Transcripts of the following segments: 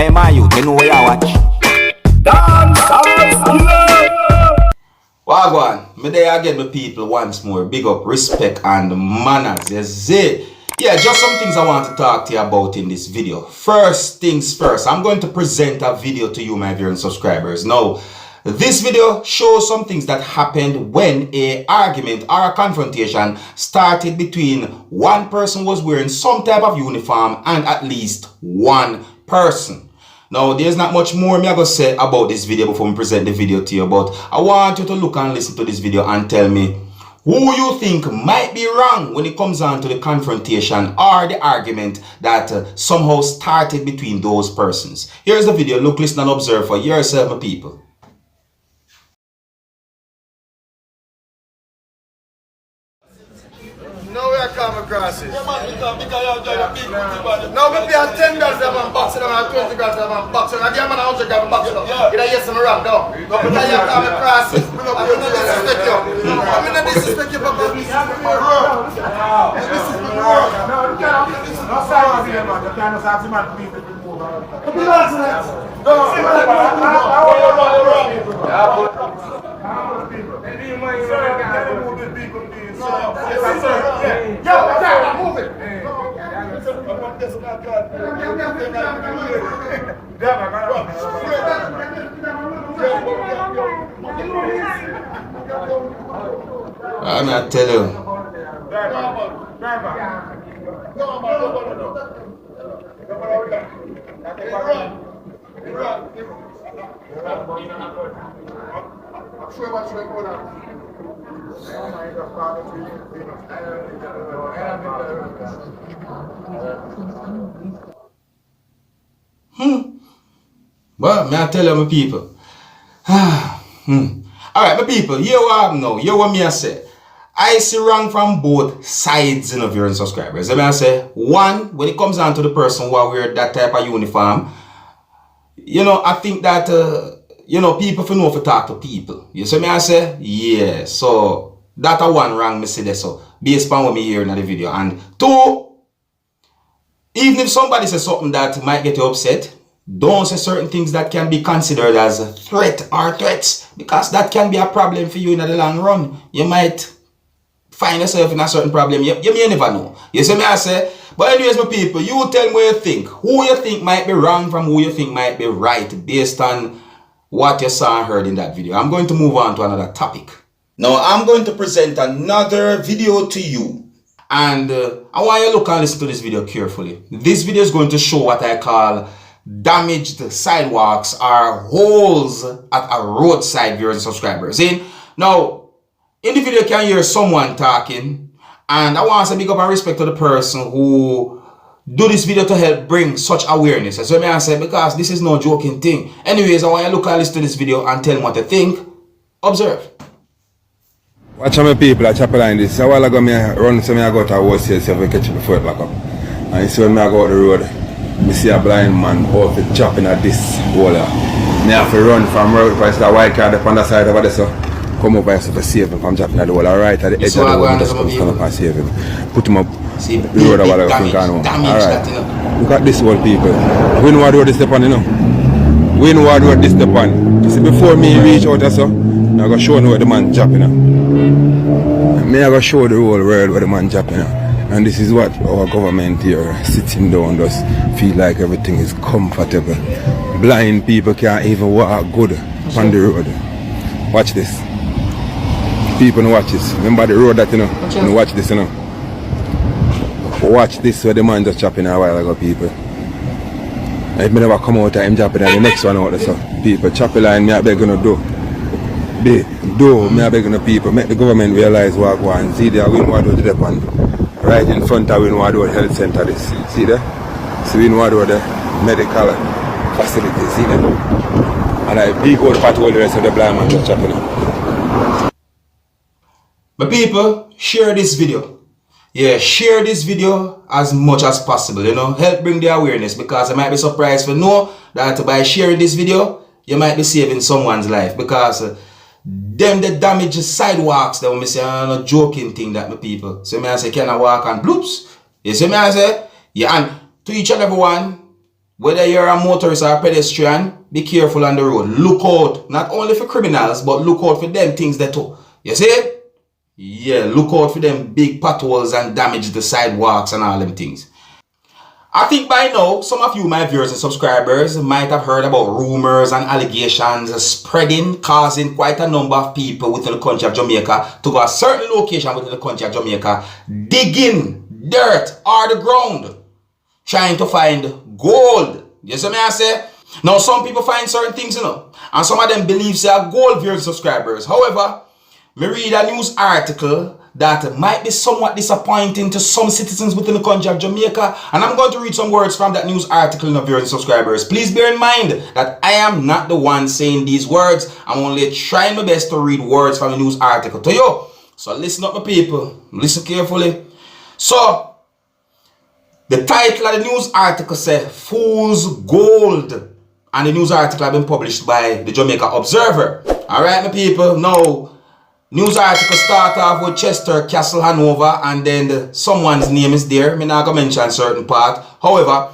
Hey man, you know where you watch. Dancehall skilla. Wagwan, me there again my people once more. Big up, respect and manners. Yes, it. Yeah, just some things I want to talk to you about in this video. First things first, I'm going to present a video to you, my viewers and subscribers. Now, this video shows some things that happened when an argument or a confrontation started between one person was wearing some type of uniform and at least one person. Now, there's not much more I'm going to say about this video before we present the video to you, but I want you to look and listen to this video and tell me who you think might be wrong when it comes on to the confrontation or the argument that somehow started between those persons. Here's the video. Look, listen and observe for yourself, my people. No way I come across it. Yeah, man, because you're big. No, we pay $10 a box and $20 a box. And I give man $100 a box. You know, yes, I'm wrong, no. Because you come across it. I'm going to disrespect you. I'm going to disrespect you because this is my world. This is my world. No, you can't. This is my world. You can't have the man to be with you. I'm not telling you. Well, may I tell you, my people. Alright, my people, here what now. Here what me I say. I see wrong from both sides of your subscribers. I mean, I say, one, when it comes down to the person who wear that type of uniform, you know, I think that, you know, people for know to talk to people. You see me, I say, yeah, so that a one wrong me say that, so based on what me hear in the video. And two, even if somebody says something that might get you upset, don't say certain things that can be considered as a threat or threats, because that can be a problem for you in the long run. You might find yourself in a certain problem. You may never know. You see me, I say. But anyways, my people, you tell me what you think. Who you think might be wrong from who you think might be right based on what you saw and heard in that video. I'm going to move on to another topic. Now, I'm going to present another video to you. And I want you to look and listen to this video carefully. This video is going to show what I call damaged sidewalks or holes at a roadside, viewers and subscribers. See? Now, in the video you can hear someone talking, and I want to big up and respect to the person who do this video to help bring such awareness. So may I say, because this is no joking thing. Anyways, I want you to look and listen to this video and tell me what you think. Observe. Watch how many people are chopping line this. A while ago I run, so I go to a wholesale so I catch it before it back up. And so when I go out the road, I see a blind man out the chopping at this hole. I have to run from road if I see a white car up on the side over there, so come up and to save him from chopping at the hole. Right at the edge of the road, just come up and save him. Put him up the road over there. Alright. Look at this old people. We know what road this step on, you know. We know what road this step on. You see, before me reach out there, so I'm going to show you where the man chopping. I'm going to show the whole world where the man chopping. And this is what our government here sitting down does feel like everything is comfortable. Blind people can't even walk good on the road. Watch this. People watch this. Remember the road that you know? You watch this, you know. Watch this where the man just chopping a while ago, people. If me never come out of him chopping and the next one out there, so people chop a line, me I beg you to do. Me I beg you people, make the government realize what I want. See there, we know what to do the right in front of Winward Health Center this. See there? See Winward the medical facility. See there? And I big old patrol the rest of the blind man just chopping up. My people, share this video. Yeah, share this video as much as possible, you know. Help bring the awareness, because I might be surprised to know that by sharing this video, you might be saving someone's life, because them the damaged sidewalks that we say are not joking thing that my people. So me I say, can I walk on bloops? You see me I say? Yeah, and to each and everyone, whether you're a motorist or a pedestrian, be careful on the road. Look out, not only for criminals, but look out for them things that too. You see it? Yeah, look out for them big potholes and damage the sidewalks and all them things. I think by now, some of you, my viewers and subscribers, might have heard about rumors and allegations spreading, causing quite a number of people within the country of Jamaica to go a certain location within the country of Jamaica, digging dirt or the ground, trying to find gold. You see me I say? Now, some people find certain things, you know, and some of them believe they are gold viewers and subscribers. However, me read a news article that might be somewhat disappointing to some citizens within the country of Jamaica, and I'm going to read some words from that news article in the viewers and subscribers. Please bear in mind that I am not the one saying these words. I'm only trying my best to read words from the news article to you. So listen up, my people. Listen carefully. So, the title of the news article says, Fool's Gold. And the news article has been published by the Jamaica Observer. Alright, my people. Now, news article start off with Chester Castle Hanover, and then someone's name is there. I'm not going to mention certain part. However,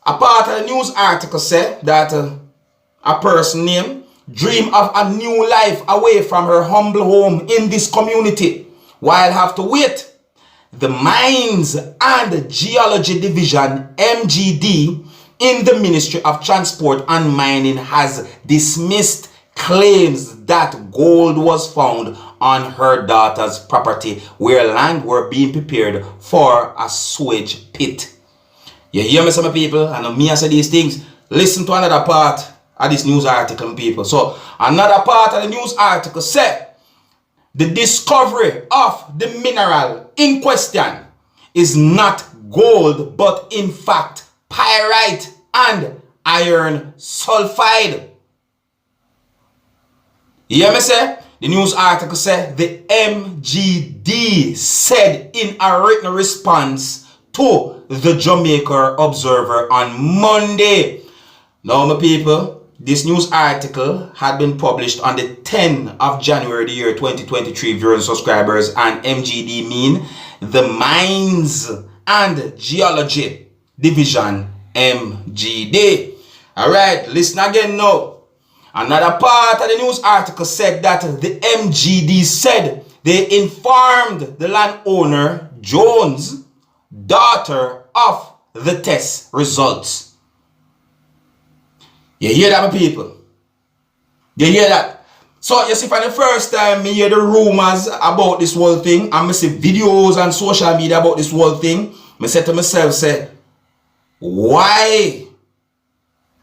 a part of the news article said that a person named dream of a new life away from her humble home in this community while have to wait. The Mines and Geology Division, MGD, in the Ministry of Transport and Mining has dismissed claims that gold was found on her daughter's property where land were being prepared for a sewage pit. You hear me, some people? And me I say these things. Listen to another part of this news article, people. So another part of the news article said the discovery of the mineral in question is not gold, but in fact pyrite and iron sulfide. You hear me say? The news article said the MGD said in a written response to the Jamaica Observer on Monday. Now, my people, this news article had been published on the 10th of January, the year 2023, viewers and subscribers, and MGD mean the Mines and Geology Division, MGD. Alright, listen again now. Another part of the news article said that the MGD said they informed the landowner, Jones, daughter, of the test results. You hear that, my people? You hear that? So, you see, for the first time, me hear the rumors about this whole thing, and me see videos on social media about this whole thing, me say to myself, say, why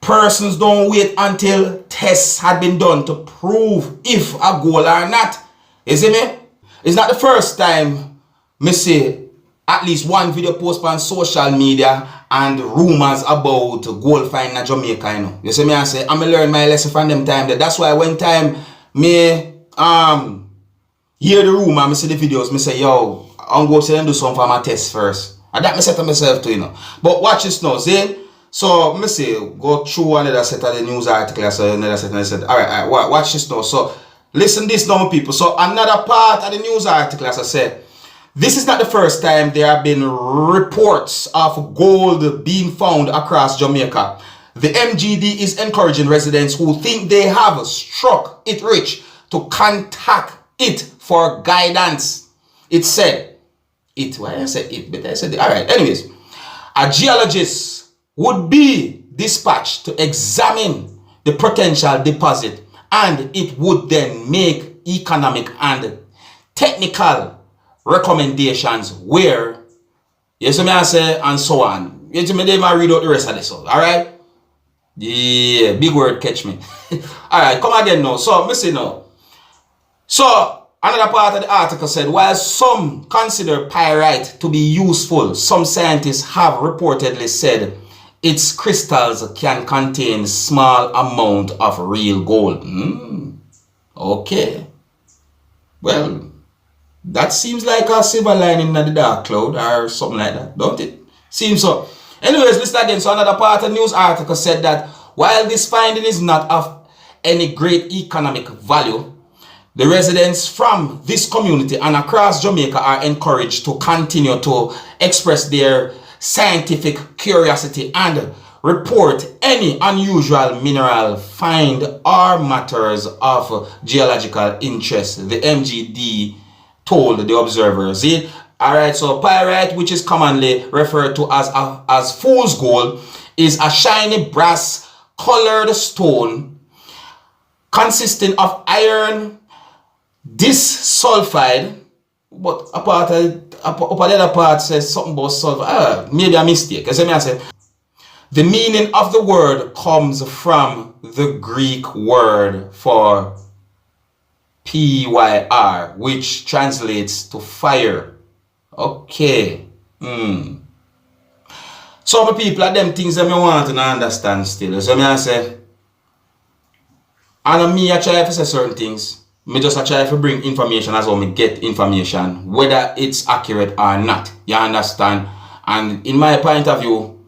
persons don't wait until tests had been done to prove if a gold or not? You see me? It's not the first time me see at least one video post on social media and rumors about gold find in Jamaica, you know. You see me I say, I'm learn my lesson from them time there. That's why when time me hear the rumor, me see the videos, me say, yo, I'm going to do some for my test first. And that me say to myself too, you know. But watch this now, see? So, me say, go through another set of the news article, so another set, and I said, alright, watch this now. So, listen this now, people. So, another part of the news article, as I said, this is not the first time there have been reports of gold being found across Jamaica. The MGD is encouraging residents who think they have struck it rich to contact it for guidance. It said, why I said it, but I said, alright, anyways, a geologist would be dispatched to examine the potential deposit, and it would then make economic and technical recommendations where, yes, me I say, and so on. You see me, they might read out the rest of this, alright? Yeah, big word, catch me. Alright, come again now. So, me say now. So, another part of the article said, while some consider pyrite to be useful, some scientists have reportedly said its crystals can contain small amount of real gold. Okay. Well, that seems like a silver lining in the dark cloud or something like that, don't it? Seems so. Anyways, listen again. So another part of the news article said that while this finding is not of any great economic value, the residents from this community and across Jamaica are encouraged to continue to express their scientific curiosity and report any unusual mineral find or matters of geological interest, the MGD told the observers. See? Alright, so pyrite, which is commonly referred to as fool's gold, is a shiny brass colored stone consisting of iron disulfide, but the other part says something about sulfide. Maybe a mistake. As I say, the meaning of the word comes from the Greek word for pyr, which translates to fire. Okay. Some people are them things that I want to understand still. So I say, and me I try to say certain things. Me just try to bring information as well me get information, whether it's accurate or not. You understand? And in my point of view,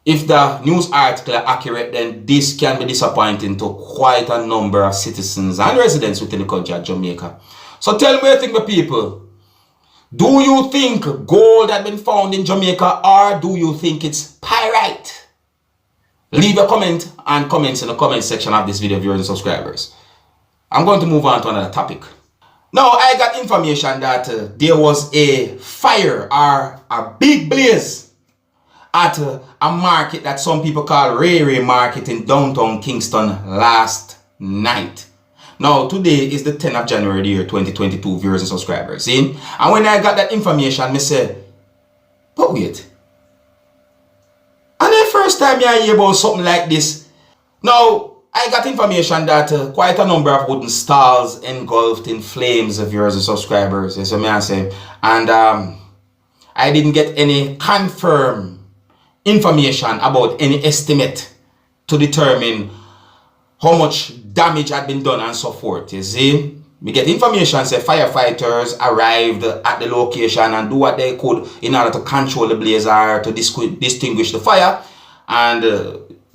if the news article are accurate, then this can be disappointing to quite a number of citizens and residents within the country of Jamaica. So tell me what you think, my people. Do you think gold has been found in Jamaica, or do you think it's pyrite? Leave a comment and comments in the comment section of this video, viewers and subscribers. I'm going to move on to another topic. Now, I got information that there was a fire or a big blaze at a market that some people call Ray Market in downtown Kingston last night. Now, today is the 10th of January, the year 2022, viewers and subscribers. See? And when I got that information, I said, but wait. And the first time I hear about something like this. Now, I got information that quite a number of wooden stalls engulfed in flames, viewers and subscribers. Yes, I say. And I didn't get any confirmed information about any estimate to determine how much damage had been done and so forth. You see, we get information say firefighters arrived at the location and do what they could in order to control the blaze or to distinguish the fire, and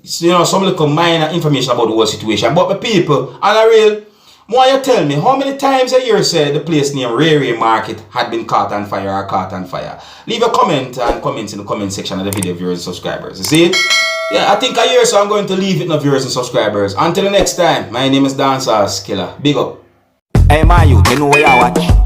you know, some little minor information about the whole situation. But the people, and I real, more you tell me, how many times a year say the place near Ray Market had been caught on fire or caught on fire? Leave a comment and comments in the comment section of the video, viewers and subscribers. You see? Yeah, I think a year, so I'm going to leave it now, viewers and subscribers. Until the next time, my name is Dancehall Skilla. Big up. Hey, man, you know where you watch.